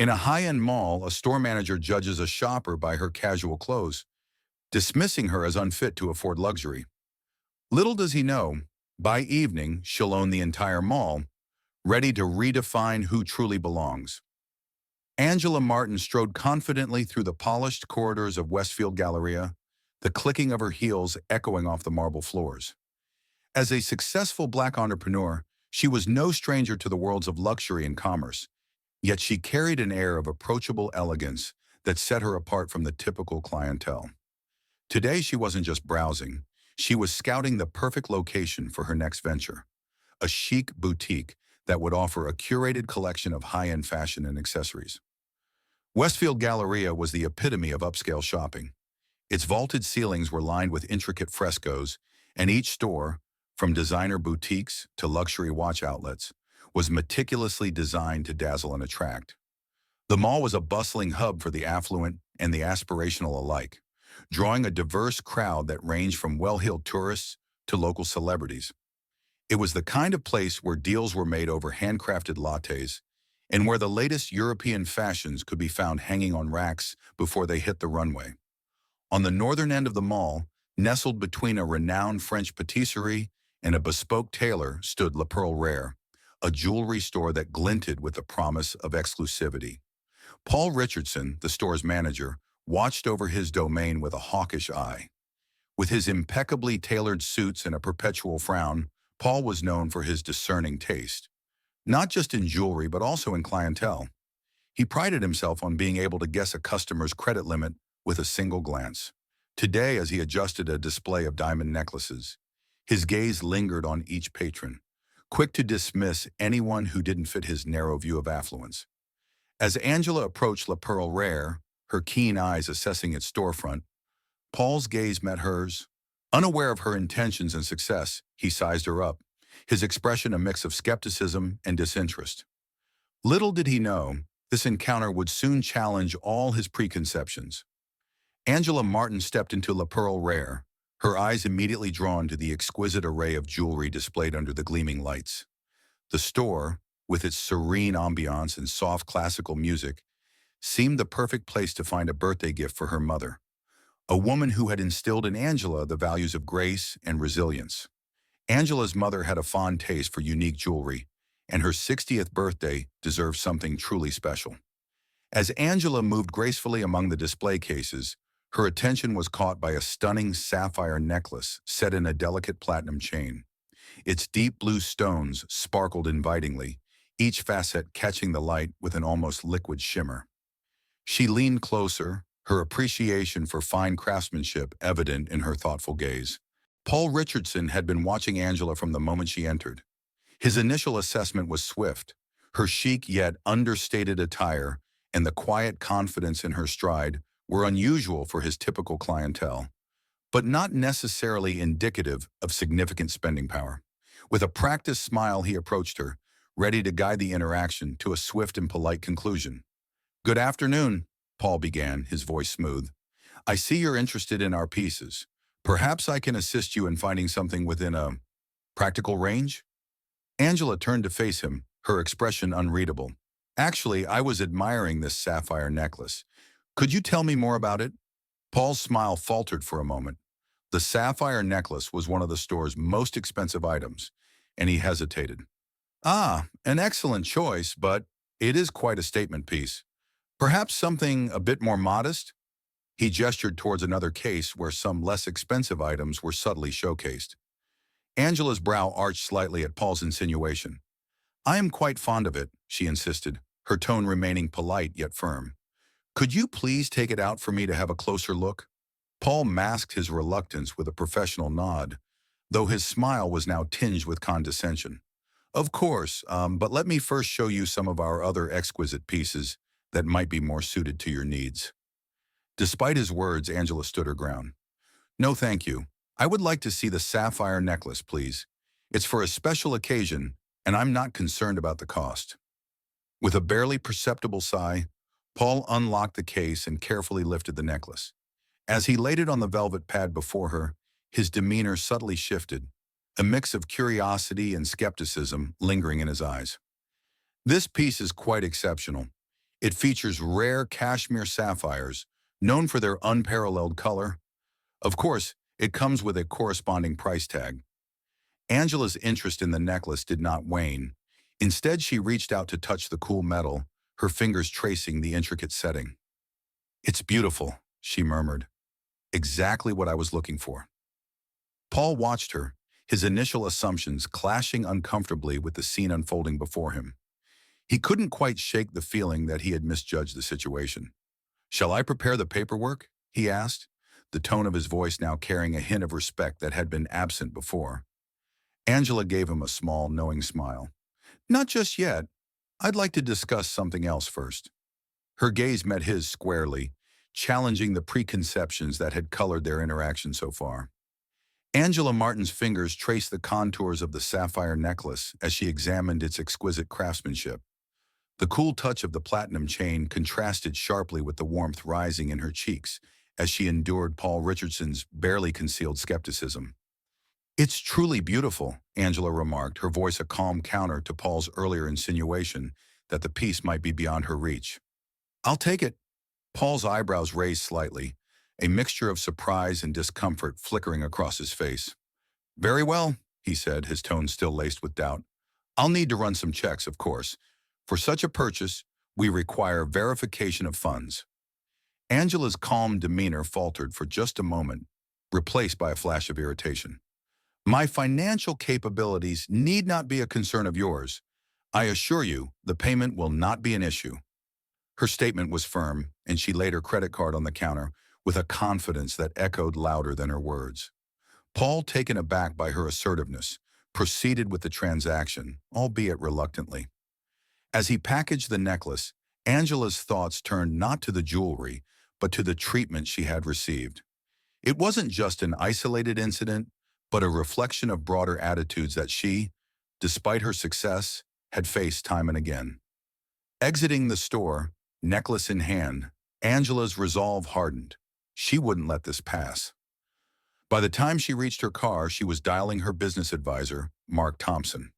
In a high-end mall, a store manager judges a shopper by her casual clothes, dismissing her as unfit to afford luxury. Little does he know, by evening, she'll own the entire mall, ready to redefine who truly belongs. Angela Martin strode confidently through the polished corridors of Westfield Galleria, the clicking of her heels echoing off the marble floors. As a successful Black entrepreneur, she was no stranger to the worlds of luxury and commerce, yet she carried an air of approachable elegance that set her apart from the typical clientele. Today, she wasn't just browsing. She was scouting the perfect location for her next venture, a chic boutique that would offer a curated collection of high-end fashion and accessories. Westfield Galleria was the epitome of upscale shopping. Its vaulted ceilings were lined with intricate frescoes, and each store, from designer boutiques to luxury watch outlets, was meticulously designed to dazzle and attract. The mall was a bustling hub for the affluent and the aspirational alike, drawing a diverse crowd that ranged from well-heeled tourists to local celebrities. It was the kind of place where deals were made over handcrafted lattes and where the latest European fashions could be found hanging on racks before they hit the runway. On the northern end of the mall, nestled between a renowned French patisserie and a bespoke tailor, stood La Pearl Rare, a jewelry store that glinted with the promise of exclusivity. Paul Richardson, the store's manager, watched over his domain with a hawkish eye. With his impeccably tailored suits and a perpetual frown, Paul was known for his discerning taste, not just in jewelry but also in clientele. He prided himself on being able to guess a customer's credit limit with a single glance. Today, as he adjusted a display of diamond necklaces, his gaze lingered on each patron, quick to dismiss anyone who didn't fit his narrow view of affluence. As Angela approached La Pearl Rare, her keen eyes assessing its storefront, Paul's gaze met hers. Unaware of her intentions and success, he sized her up, his expression a mix of skepticism and disinterest. Little did he know, this encounter would soon challenge all his preconceptions. Angela Martin stepped into La Pearl Rare, her eyes immediately drawn to the exquisite array of jewelry displayed under the gleaming lights. The store, with its serene ambiance and soft classical music, seemed the perfect place to find a birthday gift for her mother, a woman who had instilled in Angela the values of grace and resilience. Angela's mother had a fond taste for unique jewelry, and her 60th birthday deserved something truly special. As Angela moved gracefully among the display cases, her attention was caught by a stunning sapphire necklace set in a delicate platinum chain. Its deep blue stones sparkled invitingly, each facet catching the light with an almost liquid shimmer. She leaned closer, her appreciation for fine craftsmanship evident in her thoughtful gaze. Paul Richardson had been watching Angela from the moment she entered. His initial assessment was swift. Her chic yet understated attire and the quiet confidence in her stride were unusual for his typical clientele, but not necessarily indicative of significant spending power. With a practiced smile, he approached her, ready to guide the interaction to a swift and polite conclusion. "Good afternoon," Paul began, his voice smooth. "I see you're interested in our pieces. Perhaps I can assist you in finding something within a practical range?" Angela turned to face him, her expression unreadable. "Actually, I was admiring this sapphire necklace. Could you tell me more about it?" Paul's smile faltered for a moment. The sapphire necklace was one of the store's most expensive items, and he hesitated. "Ah, an excellent choice, but it is quite a statement piece. Perhaps something a bit more modest?" He gestured towards another case where some less expensive items were subtly showcased. Angela's brow arched slightly at Paul's insinuation. "I am quite fond of it," she insisted, her tone remaining polite yet firm. "Could you please take it out for me to have a closer look?" Paul masked his reluctance with a professional nod, though his smile was now tinged with condescension. "Of course, but let me first show you some of our other exquisite pieces that might be more suited to your needs." Despite his words, Angela stood her ground. "No, thank you. I would like to see the sapphire necklace, please. It's for a special occasion, and I'm not concerned about the cost." With a barely perceptible sigh, Paul unlocked the case and carefully lifted the necklace. As he laid it on the velvet pad before her, his demeanor subtly shifted, a mix of curiosity and skepticism lingering in his eyes. "This piece is quite exceptional. It features rare cashmere sapphires, known for their unparalleled color. Of course, it comes with a corresponding price tag. Angela's interest in the necklace did not wane. Instead, she reached out to touch the cool metal, her fingers tracing the intricate setting. "It's beautiful," she murmured. "Exactly what I was looking for." Paul watched her, his initial assumptions clashing uncomfortably with the scene unfolding before him. He couldn't quite shake the feeling that he had misjudged the situation. "Shall I prepare the paperwork?" he asked, the tone of his voice now carrying a hint of respect that had been absent before. Angela gave him a small, knowing smile. "Not just yet. I'd like to discuss something else first." Her gaze met his squarely, challenging the preconceptions that had colored their interaction so far. Angela Martin's fingers traced the contours of the sapphire necklace as she examined its exquisite craftsmanship. The cool touch of the platinum chain contrasted sharply with the warmth rising in her cheeks as she endured Paul Richardson's barely concealed skepticism. "It's truly beautiful," Angela remarked, her voice a calm counter to Paul's earlier insinuation that the piece might be beyond her reach. "I'll take it." Paul's eyebrows raised slightly, a mixture of surprise and discomfort flickering across his face. "Very well," he said, his tone still laced with doubt. "I'll need to run some checks, of course. For such a purchase, we require verification of funds." Angela's calm demeanor faltered for just a moment, replaced by a flash of irritation. "My financial capabilities need not be a concern of yours. I assure you, the payment will not be an issue." Her statement was firm, and she laid her credit card on the counter with a confidence that echoed louder than her words. Paul, taken aback by her assertiveness, proceeded with the transaction, albeit reluctantly. As he packaged the necklace, Angela's thoughts turned not to the jewelry, but to the treatment she had received. It wasn't just an isolated incident, but a reflection of broader attitudes that she, despite her success, had faced time and again. Exiting the store, necklace in hand, Angela's resolve hardened. She wouldn't let this pass. By the time she reached her car, she was dialing her business advisor, Mark Thompson.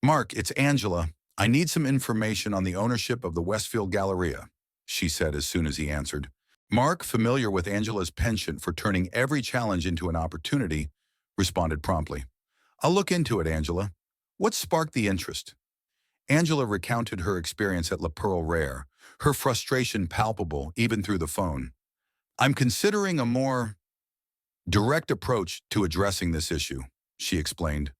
"Mark, it's Angela. I need some information on the ownership of the Westfield Galleria," she said as soon as he answered. Mark, familiar with Angela's penchant for turning every challenge into an opportunity, responded promptly. "I'll look into it, Angela. What sparked the interest?" Angela recounted her experience at La Pearl Rare, her frustration palpable even through the phone. "I'm considering a more direct approach to addressing this issue," she explained.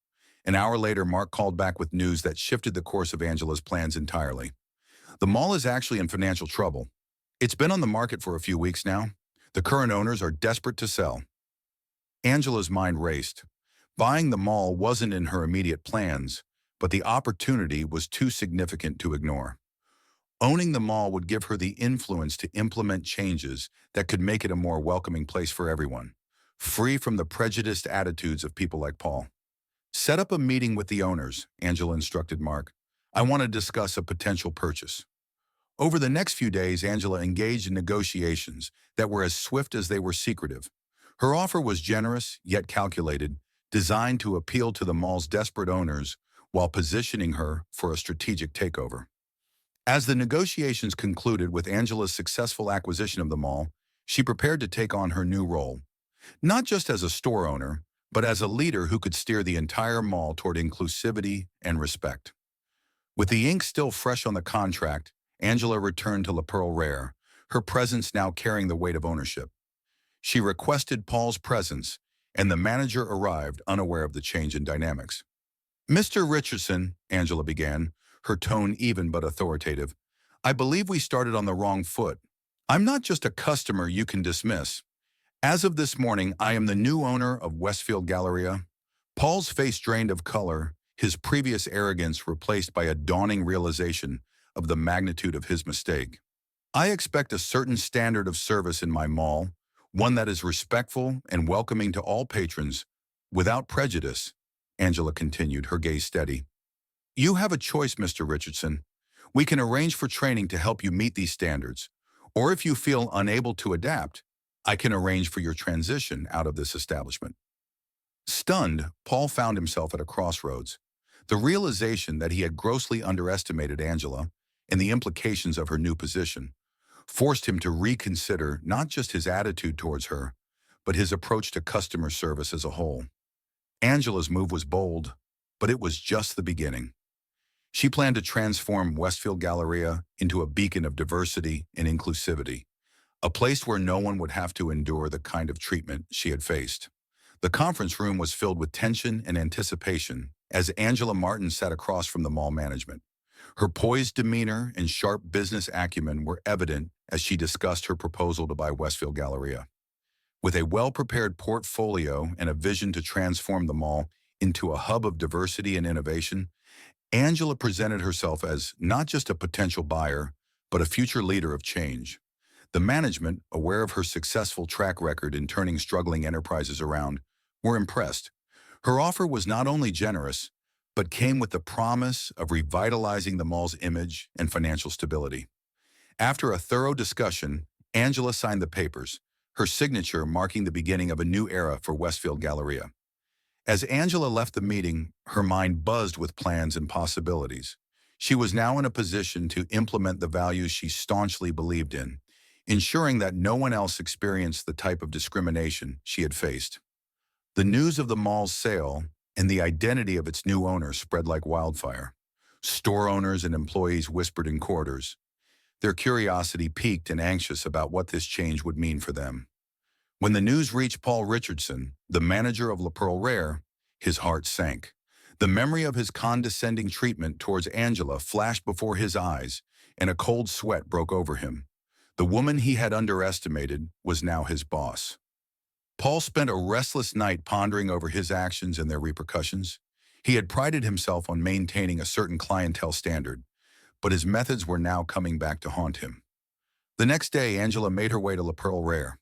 An hour later, Mark called back with news that shifted the course of Angela's plans entirely. "The mall is actually in financial trouble. It's been on the market for a few weeks now. The current owners are desperate to sell." Angela's mind raced. Buying the mall wasn't in her immediate plans, but the opportunity was too significant to ignore. Owning the mall would give her the influence to implement changes that could make it a more welcoming place for everyone, free from the prejudiced attitudes of people like Paul. "Set up a meeting with the owners," Angela instructed Mark. "I want to discuss a potential purchase." Over the next few days, Angela engaged in negotiations that were as swift as they were secretive. Her offer was generous, yet calculated, designed to appeal to the mall's desperate owners while positioning her for a strategic takeover. As the negotiations concluded with Angela's successful acquisition of the mall, she prepared to take on her new role, not just as a store owner, but as a leader who could steer the entire mall toward inclusivity and respect. With the ink still fresh on the contract, Angela returned to La Pearl Rare, her presence now carrying the weight of ownership. She requested Paul's presence, and the manager arrived unaware of the change in dynamics. "Mr. Richardson," Angela began, her tone even but authoritative, "I believe we started on the wrong foot. I'm not just a customer you can dismiss. As of this morning, I am the new owner of Westfield Galleria." Paul's face drained of color, his previous arrogance replaced by a dawning realization of the magnitude of his mistake. "I expect a certain standard of service in my mall, one that is respectful and welcoming to all patrons, without prejudice," Angela continued, her gaze steady. "You have a choice, Mr. Richardson. We can arrange for training to help you meet these standards, or if you feel unable to adapt, I can arrange for your transition out of this establishment." Stunned, Paul found himself at a crossroads. The realization that he had grossly underestimated Angela, and the implications of her new position forced him to reconsider not just his attitude towards her, but his approach to customer service as a whole. Angela's move was bold, but it was just the beginning. She planned to transform Westfield Galleria into a beacon of diversity and inclusivity, a place where no one would have to endure the kind of treatment she had faced. The conference room was filled with tension and anticipation as Angela Martin sat across from the mall management. Her poised demeanor and sharp business acumen were evident as she discussed her proposal to buy Westfield Galleria. With a well-prepared portfolio and a vision to transform the mall into a hub of diversity and innovation, Angela presented herself as not just a potential buyer, but a future leader of change. The management, aware of her successful track record in turning struggling enterprises around, were impressed. Her offer was not only generous, but came with the promise of revitalizing the mall's image and financial stability. After a thorough discussion, Angela signed the papers, her signature marking the beginning of a new era for Westfield Galleria. As Angela left the meeting, her mind buzzed with plans and possibilities. She was now in a position to implement the values she staunchly believed in, ensuring that no one else experienced the type of discrimination she had faced. The news of the mall's sale and the identity of its new owner spread like wildfire. Store owners and employees whispered in corridors, their curiosity piqued and anxious about what this change would mean for them. When the news reached Paul Richardson, the manager of La Pearl Rare, his heart sank. The memory of his condescending treatment towards Angela flashed before his eyes, and a cold sweat broke over him. The woman he had underestimated was now his boss. Paul spent a restless night pondering over his actions and their repercussions. He had prided himself on maintaining a certain clientele standard, but his methods were now coming back to haunt him. The next day, Angela made her way to La Pearl Rare.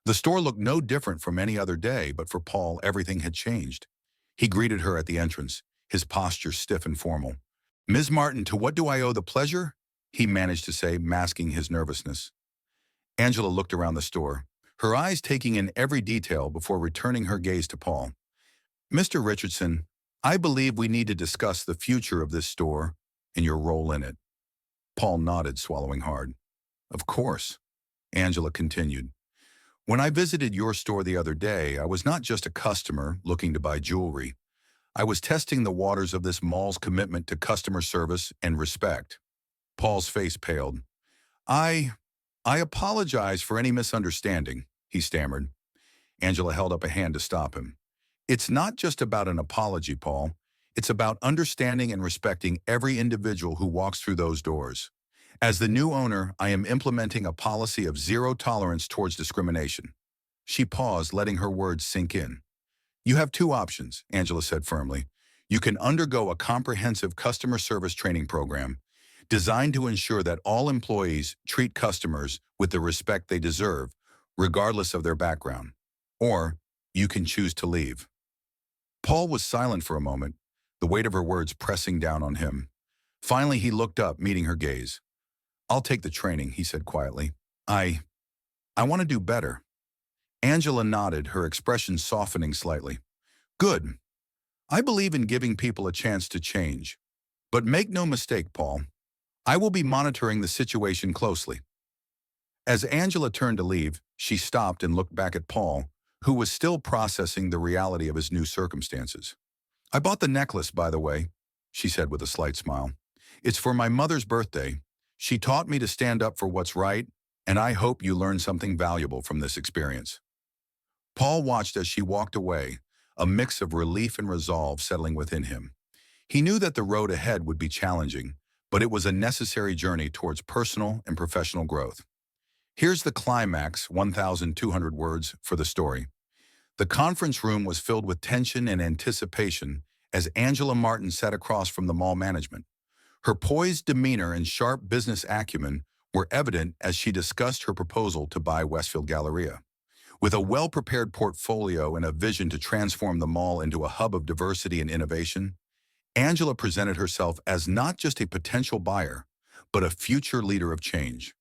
The store looked no different from any other day, but for Paul, everything had changed. He greeted her at the entrance, his posture stiff and formal. "Ms. Martin, to what do I owe the pleasure?" he managed to say, masking his nervousness. Angela looked around the store, her eyes taking in every detail before returning her gaze to Paul. "Mr. Richardson, I believe we need to discuss the future of this store and your role in it." Paul nodded, swallowing hard. "Of course," Angela continued. "When I visited your store the other day, I was not just a customer looking to buy jewelry. I was testing the waters of this mall's commitment to customer service and respect." Paul's face paled. I apologize for any misunderstanding," he stammered. Angela held up a hand to stop him. "It's not just about an apology, Paul. It's about understanding and respecting every individual who walks through those doors. As the new owner, I am implementing a policy of zero tolerance towards discrimination." She paused, letting her words sink in. "You have two options," Angela said firmly. "You can undergo a comprehensive customer service training program designed to ensure that all employees treat customers with the respect they deserve, regardless of their background. Or you can choose to leave." Paul was silent for a moment, the weight of her words pressing down on him. Finally, he looked up, meeting her gaze. "I'll take the training," he said quietly. I want to do better." Angela nodded, her expression softening slightly. "Good. I believe in giving people a chance to change. But make no mistake, Paul, I will be monitoring the situation closely." As Angela turned to leave, she stopped and looked back at Paul, who was still processing the reality of his new circumstances. "I bought the necklace, by the way," she said with a slight smile. "It's for my mother's birthday. She taught me to stand up for what's right, and I hope you learned something valuable from this experience." Paul watched as she walked away, a mix of relief and resolve settling within him. He knew that the road ahead would be challenging, but it was a necessary journey towards personal and professional growth. Here's the climax, 1,200 words, for the story. The conference room was filled with tension and anticipation as Angela Martin sat across from the mall management. Her poised demeanor and sharp business acumen were evident as she discussed her proposal to buy Westfield Galleria. With a well-prepared portfolio and a vision to transform the mall into a hub of diversity and innovation, Angela presented herself as not just a potential buyer, but a future leader of change.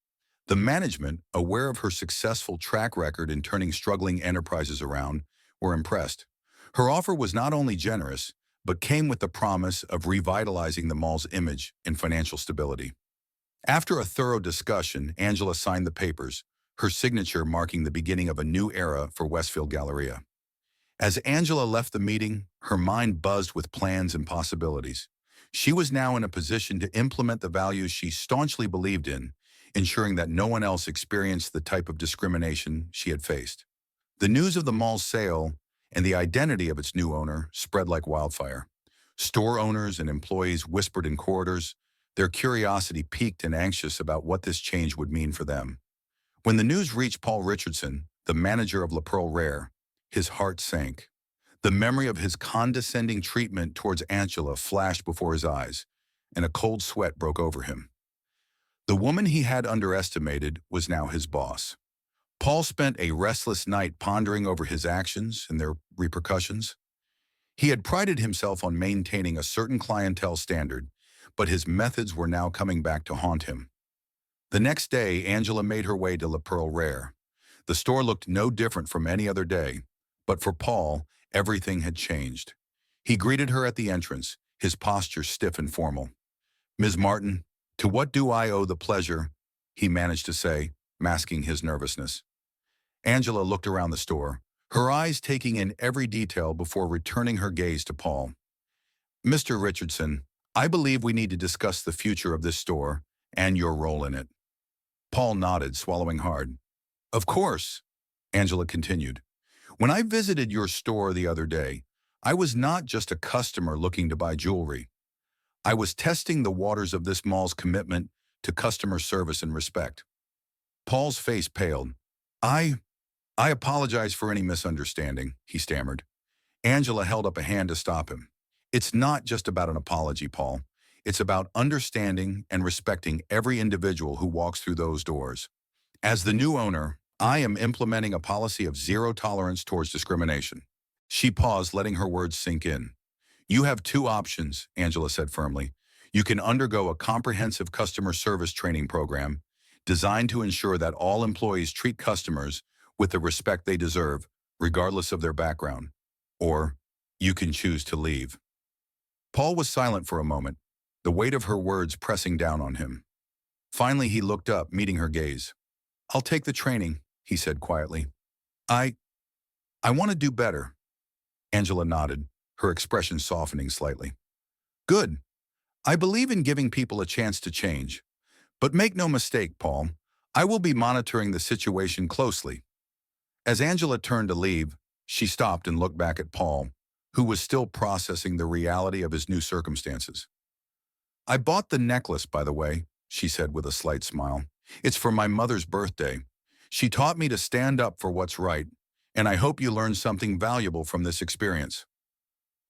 The management, aware of her successful track record in turning struggling enterprises around, were impressed. Her offer was not only generous, but came with the promise of revitalizing the mall's image and financial stability. After a thorough discussion, Angela signed the papers, her signature marking the beginning of a new era for Westfield Galleria. As Angela left the meeting, her mind buzzed with plans and possibilities. She was now in a position to implement the values she staunchly believed in, ensuring that no one else experienced the type of discrimination she had faced. The news of the mall's sale and the identity of its new owner spread like wildfire. Store owners and employees whispered in corridors, their curiosity piqued and anxious about what this change would mean for them. When the news reached Paul Richardson, the manager of La Pearl Rare, his heart sank. The memory of his condescending treatment towards Angela flashed before his eyes, and a cold sweat broke over him. The woman he had underestimated was now his boss. Paul spent a restless night pondering over his actions and their repercussions. He had prided himself on maintaining a certain clientele standard, but his methods were now coming back to haunt him. The next day, Angela made her way to La Pearl Rare. The store looked no different from any other day, but for Paul, everything had changed. He greeted her at the entrance, his posture stiff and formal. "Ms. Martin, to what do I owe the pleasure?" he managed to say, masking his nervousness. Angela looked around the store, her eyes taking in every detail before returning her gaze to Paul. "Mr. Richardson, I believe we need to discuss the future of this store and your role in it." Paul nodded, swallowing hard. "Of course," Angela continued. "When I visited your store the other day, I was not just a customer looking to buy jewelry. I was testing the waters of this mall's commitment to customer service and respect." Paul's face paled. I apologize for any misunderstanding," he stammered. Angela held up a hand to stop him. "It's not just about an apology, Paul. It's about understanding and respecting every individual who walks through those doors. As the new owner, I am implementing a policy of zero tolerance towards discrimination." She paused, letting her words sink in. "You have two options," Angela said firmly. "You can undergo a comprehensive customer service training program designed to ensure that all employees treat customers with the respect they deserve, regardless of their background. Or you can choose to leave." Paul was silent for a moment, the weight of her words pressing down on him. Finally, he looked up, meeting her gaze. "I'll take the training," he said quietly. I want to do better." Angela nodded, her expression softening slightly. "Good. I believe in giving people a chance to change. But make no mistake, Paul, I will be monitoring the situation closely." As Angela turned to leave, she stopped and looked back at Paul, who was still processing the reality of his new circumstances. "I bought the necklace, by the way," she said with a slight smile. "It's for my mother's birthday. She taught me to stand up for what's right, and I hope you learned something valuable from this experience."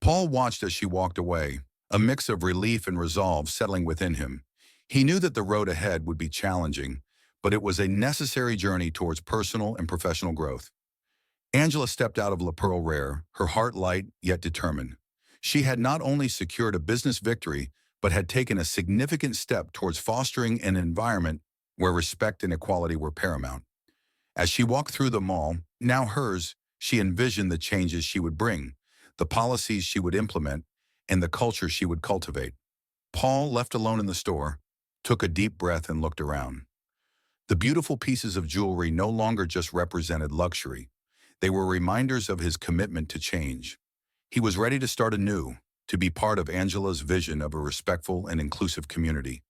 Paul watched as she walked away, a mix of relief and resolve settling within him. He knew that the road ahead would be challenging, but it was a necessary journey towards personal and professional growth. Angela stepped out of La Pearl Rare, her heart light yet determined. She had not only secured a business victory, but had taken a significant step towards fostering an environment where respect and equality were paramount. As she walked through the mall, now hers, she envisioned the changes she would bring, the policies she would implement, and the culture she would cultivate. Paul, left alone in the store, took a deep breath and looked around. The beautiful pieces of jewelry no longer just represented luxury. They were reminders of his commitment to change. He was ready to start anew, to be part of Angela's vision of a respectful and inclusive community.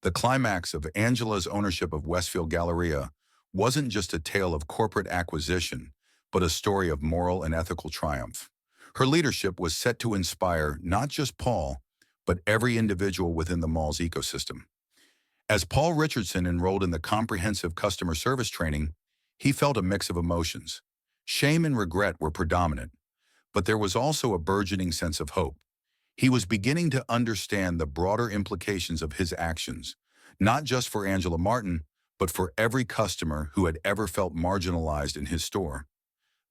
The climax of Angela's ownership of Westfield Galleria wasn't just a tale of corporate acquisition, but a story of moral and ethical triumph. Her leadership was set to inspire not just Paul, but every individual within the mall's ecosystem. As Paul Richardson enrolled in the comprehensive customer service training, he felt a mix of emotions. Shame and regret were predominant, but there was also a burgeoning sense of hope. He was beginning to understand the broader implications of his actions, not just for Angela Martin, but for every customer who had ever felt marginalized in his store.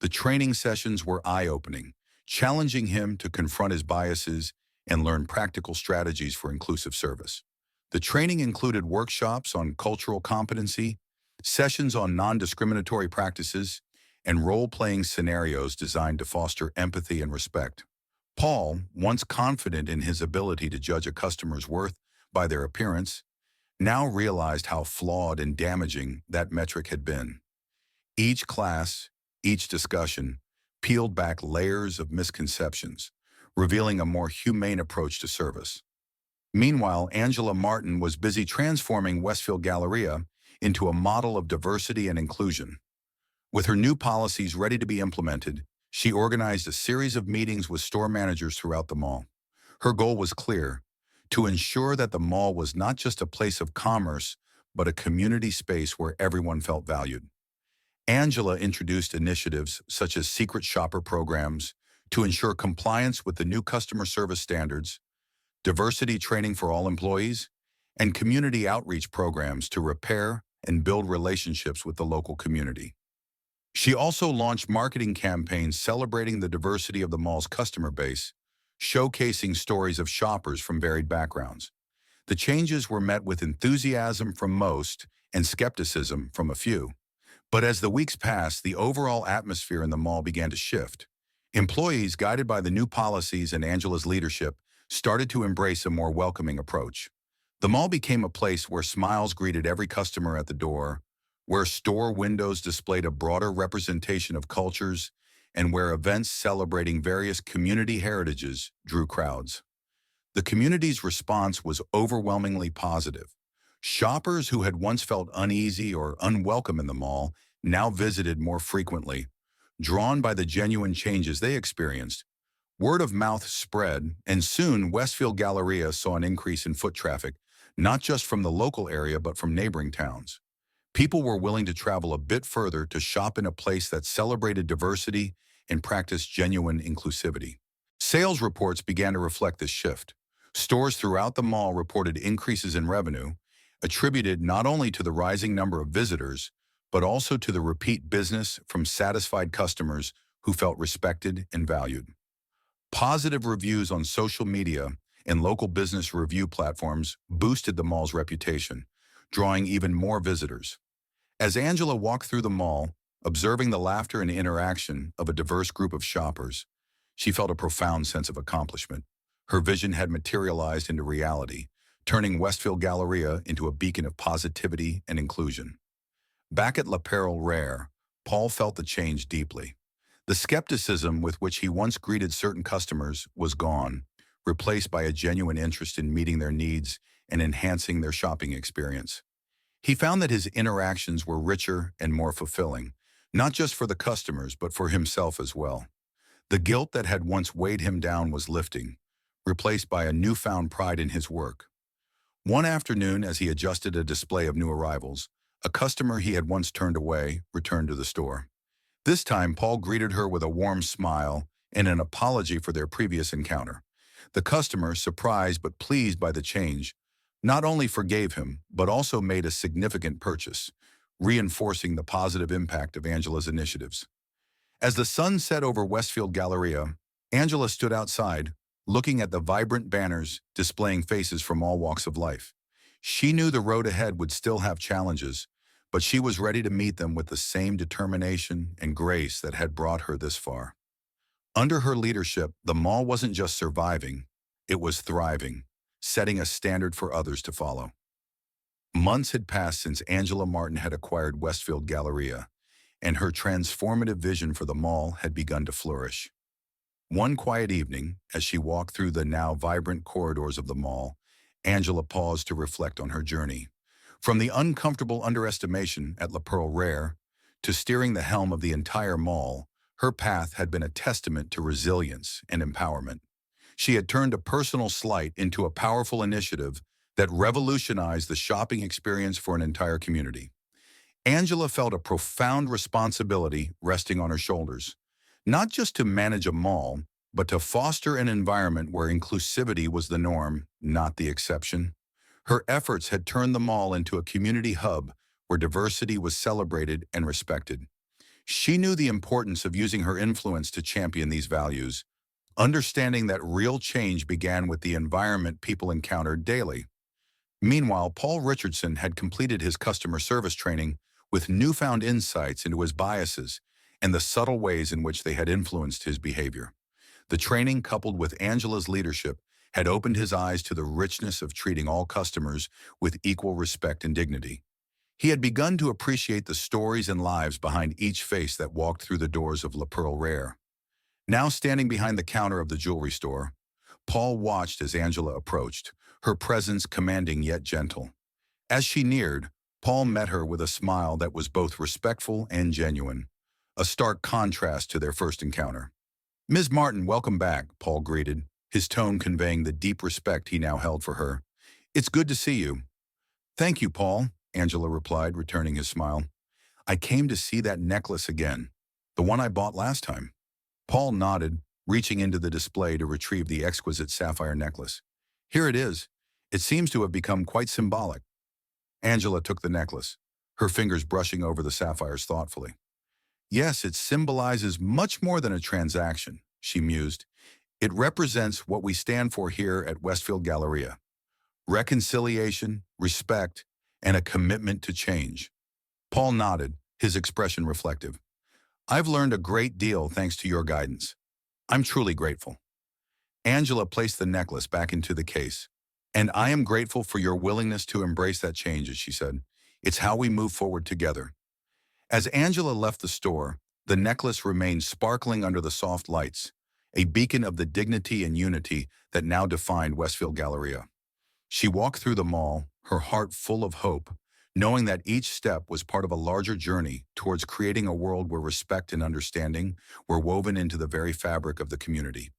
The training sessions were eye-opening, challenging him to confront his biases and learn practical strategies for inclusive service. The training included workshops on cultural competency, sessions on non-discriminatory practices, and role-playing scenarios designed to foster empathy and respect. Paul, once confident in his ability to judge a customer's worth by their appearance, now realized how flawed and damaging that metric had been. Each class, each discussion, peeled back layers of misconceptions, revealing a more humane approach to service. Meanwhile, Angela Martin was busy transforming Westfield Galleria into a model of diversity and inclusion. With her new policies ready to be implemented, she organized a series of meetings with store managers throughout the mall. Her goal was clear: to ensure that the mall was not just a place of commerce, but a community space where everyone felt valued. Angela introduced initiatives such as secret shopper programs to ensure compliance with the new customer service standards, diversity training for all employees, and community outreach programs to repair and build relationships with the local community. She also launched marketing campaigns celebrating the diversity of the mall's customer base, showcasing stories of shoppers from varied backgrounds. The changes were met with enthusiasm from most and skepticism from a few. But as the weeks passed, the overall atmosphere in the mall began to shift. Employees, guided by the new policies and Angela's leadership, started to embrace a more welcoming approach. The mall became a place where smiles greeted every customer at the door, where store windows displayed a broader representation of cultures, and where events celebrating various community heritages drew crowds. The community's response was overwhelmingly positive. Shoppers who had once felt uneasy or unwelcome in the mall now visited more frequently, drawn by the genuine changes they experienced. Word of mouth spread, and soon Westfield Galleria saw an increase in foot traffic, not just from the local area but from neighboring towns. People were willing to travel a bit further to shop in a place that celebrated diversity and practiced genuine inclusivity. Sales reports began to reflect this shift. Stores throughout the mall reported increases in revenue, attributed not only to the rising number of visitors, but also to the repeat business from satisfied customers who felt respected and valued. Positive reviews on social media and local business review platforms boosted the mall's reputation, drawing even more visitors. As Angela walked through the mall, observing the laughter and interaction of a diverse group of shoppers, she felt a profound sense of accomplishment. Her vision had materialized into reality, turning Westfield Galleria into a beacon of positivity and inclusion. Back at L'Apparel Rare, Paul felt the change deeply. The skepticism with which he once greeted certain customers was gone, replaced by a genuine interest in meeting their needs and enhancing their shopping experience. He found that his interactions were richer and more fulfilling, not just for the customers, but for himself as well. The guilt that had once weighed him down was lifting, replaced by a newfound pride in his work. One afternoon, as he adjusted a display of new arrivals, a customer he had once turned away returned to the store. This time, Paul greeted her with a warm smile and an apology for their previous encounter. The customer, surprised but pleased by the change, not only forgave him, but also made a significant purchase, reinforcing the positive impact of Angela's initiatives. As the sun set over Westfield Galleria, Angela stood outside, looking at the vibrant banners displaying faces from all walks of life. She knew the road ahead would still have challenges, but she was ready to meet them with the same determination and grace that had brought her this far. Under her leadership, the mall wasn't just surviving, it was thriving, setting a standard for others to follow. Months had passed since Angela Martin had acquired Westfield Galleria, and her transformative vision for the mall had begun to flourish. One quiet evening, as she walked through the now vibrant corridors of the mall, Angela paused to reflect on her journey. From the uncomfortable underestimation at L'Apparel Rare to steering the helm of the entire mall, her path had been a testament to resilience and empowerment. She had turned a personal slight into a powerful initiative that revolutionized the shopping experience for an entire community. Angela felt a profound responsibility resting on her shoulders, not just to manage a mall, but to foster an environment where inclusivity was the norm, not the exception. Her efforts had turned the mall into a community hub where diversity was celebrated and respected. She knew the importance of using her influence to champion these values, understanding that real change began with the environment people encountered daily. Meanwhile, Paul Richardson had completed his customer service training with newfound insights into his biases and the subtle ways in which they had influenced his behavior. The training, coupled with Angela's leadership, had opened his eyes to the richness of treating all customers with equal respect and dignity. He had begun to appreciate the stories and lives behind each face that walked through the doors of La Pearl Rare. Now standing behind the counter of the jewelry store, Paul watched as Angela approached, her presence commanding yet gentle. As she neared, Paul met her with a smile that was both respectful and genuine, a stark contrast to their first encounter. "Ms. Martin, welcome back," Paul greeted, his tone conveying the deep respect he now held for her. "It's good to see you." "Thank you, Paul," Angela replied, returning his smile. "I came to see that necklace again, the one I bought last time." Paul nodded, reaching into the display to retrieve the exquisite sapphire necklace. "Here it is. It seems to have become quite symbolic." Angela took the necklace, her fingers brushing over the sapphires thoughtfully. "Yes, it symbolizes much more than a transaction," she mused. "It represents what we stand for here at Westfield Galleria: reconciliation, respect, and a commitment to change." Paul nodded, his expression reflective. "I've learned a great deal thanks to your guidance. I'm truly grateful." Angela placed the necklace back into the case. "And I am grateful for your willingness to embrace that change," as she said. "It's how we move forward together." As Angela left the store, the necklace remained sparkling under the soft lights, a beacon of the dignity and unity that now defined Westfield Galleria. She walked through the mall, her heart full of hope, knowing that each step was part of a larger journey towards creating a world where respect and understanding were woven into the very fabric of the community.